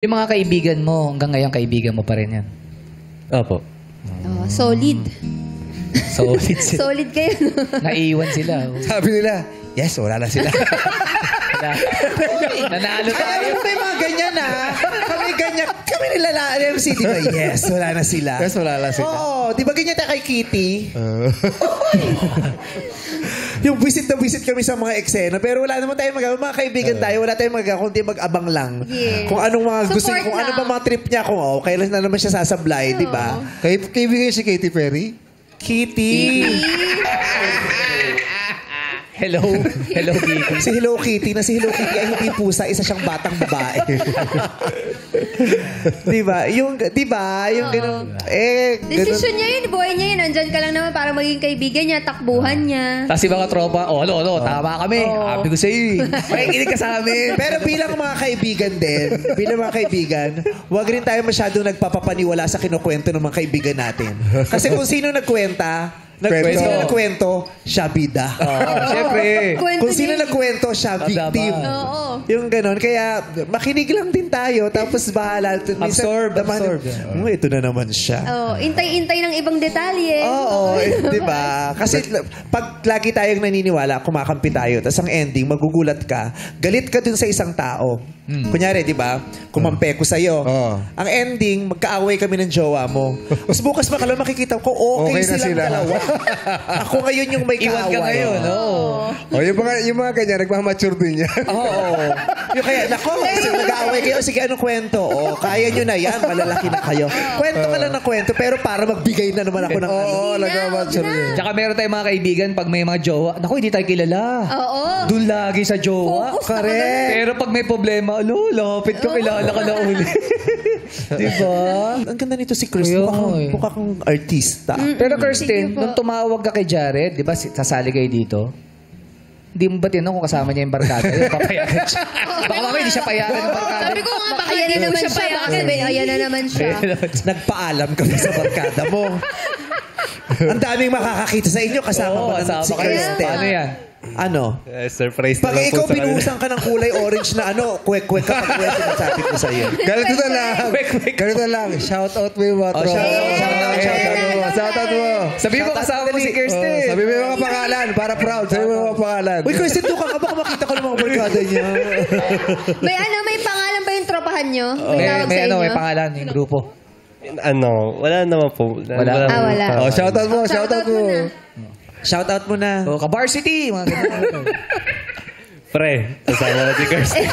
Yung mga kaibigan mo, hanggang ngayon kaibigan mo pa rin yan. Opo. Oh, solid. Solid sila. Solid kayo, no? Naiwan sila. Sabi nila, yes, wala na sila. Nanalo tayo. Ayaw may mga ganyan Kami ganyan. Kami nila LMC, di ba? Yes, wala na sila. Yes, wala na sila. Oo, di ba ganyan tayo kay Kitty? Yung visit na visit kami sa mga eksena. Pero wala naman tayong magagawa. Mga kaibigan tayo, wala tayong magagawa kundi mag-abang lang. Yes. Kung anong mga gusto niya, Support kung ano lang. ba mga trip niya, kung kailan na naman siya sasablay, di ba? Kaibigan si Katy Perry? Kitty. Hello. Hello, Kiki. Si Hello Kitty na si Hello Kitty ay hindi pusa, isa siyang batang babae. Di ba? Yung ganun. Decision niya yun, buhay niya yun. Nandyan ka lang naman para maging kaibigan niya, takbuhan niya. Tapos mga tropa, tama kami. Sabi ko sa'yo eh. Makikinig ka sa amin. Pero bilang mga kaibigan din, huwag rin tayo masyadong nagpapapaniwala sa kinukwento ng mga kaibigan natin. Kasi kung sino nagkwento, siya bida. Siyempre. Kwento Kung sino niya. nagkwento, siya victim. Oo. Yung ganon. Kaya makinig lang din tayo, tapos bahala. Absorb. Ito na naman siya. Oh, intay-intay ng ibang detalye. Oo, di ba? Kasi pag lagi tayong naniniwala, kumakampi tayo, tapos ang ending, magugulat ka, galit ka dun sa isang tao. Kunyari, di ba? Kumampe ko sa'yo. Ang ending, magkaaway kami ng jowa mo. Tapos bukas makikita ko, okay na silang sila. dalawa. Ako ngayon yung may Iwan kaaway. ka ngayon, no? Yung mga ganyan, nagmamature din yan. Oo. Yung kaya, nag-aaway kayo, sige, anong kwento? Kaya nyo na yan, malalaki na kayo. Kwento ka lang ng kwento, pero para magbigay na naman ako ng Oo, nagmamature din. Tsaka meron tayong mga kaibigan, pag may mga jowa, naku, hindi tayo kilala. Oo. Doon lagi sa jowa. Focus na ka Correct. Pero pag may problema, lapit ka, kilala ka na uli. Diba? Ang ganda nito si Chris, Kaya, mukha kang artista. Pero Kirsten, Sige po. nung tumawag ka kay Jared, di ba, sasali kayo dito? Hindi mo ba tinanong kung kasama niya yung barkada? Yung papayagan siya. Baka mamaya hindi siya payagan ng barkada. Sabi ko nga, baka yan na naman siya. Baka sabihin, ayan na naman siya. Nagpaalam kami sa barkada mo. Ang daming makakakita sa inyo kasama Oo, mo na kasama si kayo. Kristen. Paano yan? Ano? Surprise na Pag lang ikaw po sa kanya. binuhusan ka ng kulay orange na kwek-kwek kapag kwek sinasabi ko sa'yo. Ganito na lang. Ganito lang. Shout out mo yung mga tropa. Shout out mo. Sabihin mo kasama mo si Kirsten. Sabi mo yung mga pangalan para proud. Sabi mo yung mga pangalan. Uy, Kristen, doon ka ka. Baka makita ko ng mga barkada niya. May pangalan ba yung tropahan nyo? May tawag sa inyo? May pangalan yung grupo. Wala naman po. Wala. Wala. Oh, shout out mo. Shout out mo. Shout out mo na. Ka-varsity, mga ganun. Pre, kasama ko si Kirsten.